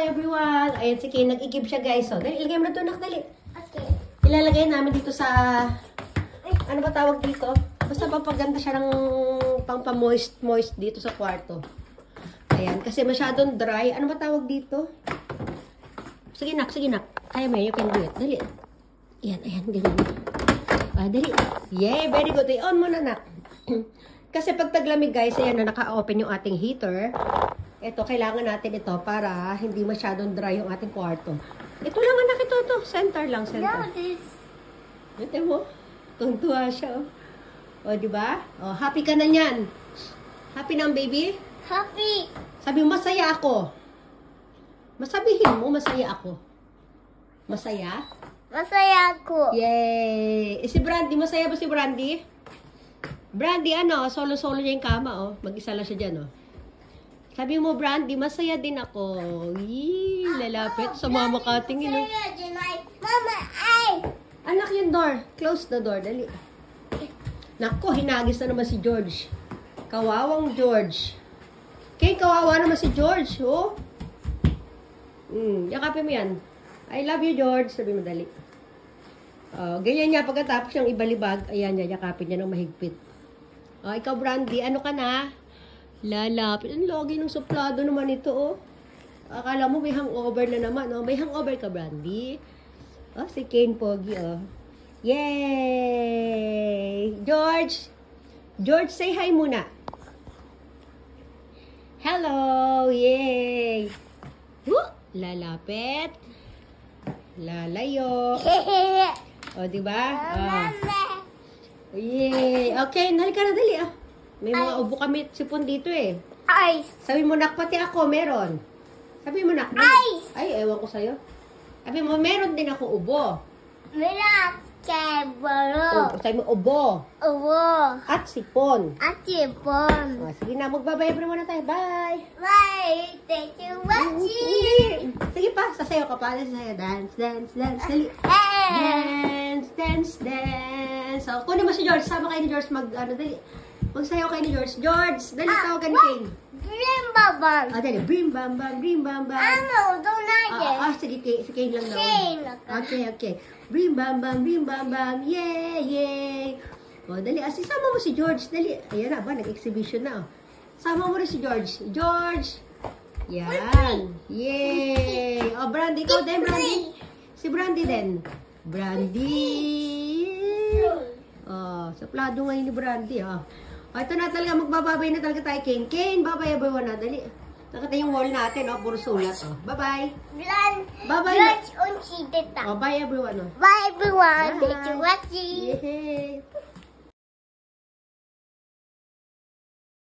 everyone! Ayan si Kane, nag-igib siya guys. So, dali, ilagay mo na ito, nak, dali. Okay. Ilalagay namin dito sa... Ano ba tawag dito? Basta papaganda siya ng pang-moist dito sa kwarto. Ayan, kasi masyadong dry. Ano ba tawag dito? Sige nak, sige nak. Kaya mo, you can do it. Dali. Ayan, ayan, ganyan. Dali. Yay, very good. I-on mo na, nak. Kasi pag taglamig guys, ayan na naka-open yung ating heater. Ito, kailangan natin ito para hindi masyadong dry yung ating kwarto. Ito lang anak, ito. Center lang, center. Ito mo. Tungtuwa siya, oh. O, diba? O, happy ka na yan. Happy na ang baby? Happy. Sabi mo, masaya ako. Masabihin mo, masaya ako. Masaya? Masaya ako. Yay! Si Brandy, masaya ba si Brandy? Brandy, ano, solo-solo niya yung kama, oh. Mag-isa lang siya dyan, oh. Sabi mo, Brandy, masaya din ako. Yee, lalapit sa mama katingin, oh. Mama, ay! Anak yung door. Close the door, dali. Nako, hinagis na naman si George. Kawawang George. Kay kawawa naman si George, oh. Yakapin mo yan. I love you, George. Sabi mo, dali. Ganyan niya, pagkatapos siyang ibalibag, ayan niya, yakapin niya ng mahigpit. Ikaw, Brandy, ano ka na? Lalapit. Ang logi ng suplado naman ito, oh. Akala mo may hangover na naman, oh. May hangover ka, Brandy. Si Kane Pogi, oh. Yay! George! George, say hi muna. Hello! Yay! Lalapit. Lalayo. Diba? Yay! Okay, halika na dali, ah. May mga ubo kami sipon dito, eh. Ice. Sabi mo, nak, pati ako, meron. Sabi mo, nak. Ice. Ay, ewan ko sa'yo. Sabi mo, meron din ako ubo. Meron kebalo. Sabi mo, ubo. Ubo. At sipon. At sipon. Sige na, magbabay muna tayo. Bye! Bye. Thank you for watching. Sige pa, sasayaw ka pa. Sasayaw. Dance, dance, dance. Dali. Dance, dance, dance. So, kunin mo si George. Sama kayo ni George dali. Magsayaw kayo ni George. George, dali, tawagan ni Kane. Brim bam bam. Dali. Brim bam bam, brim bam bam. Ano, don't like it. Sige, si Kane lang daw. Kane. Okay. Brim bam bam, yay, yay. Dali, sama mo si George, dali. Ayan na ba, nag-exhibition na, oh. Sama mo rin si George. George! Yan. Yay! Brandy, ikaw din, Brandy. Si Brandy din. Brandy! Suplado ngayon ni Brandy, oh. Ito na talaga, magbababay na talaga tayo, Kane. Kane, babay everyone na, dali. Nakita yung wall natin, oh, puro sulat, oh. Bye-bye. Bye-bye. Bye, Bye everyone, oh. everyone. Thank you for watching. Yay!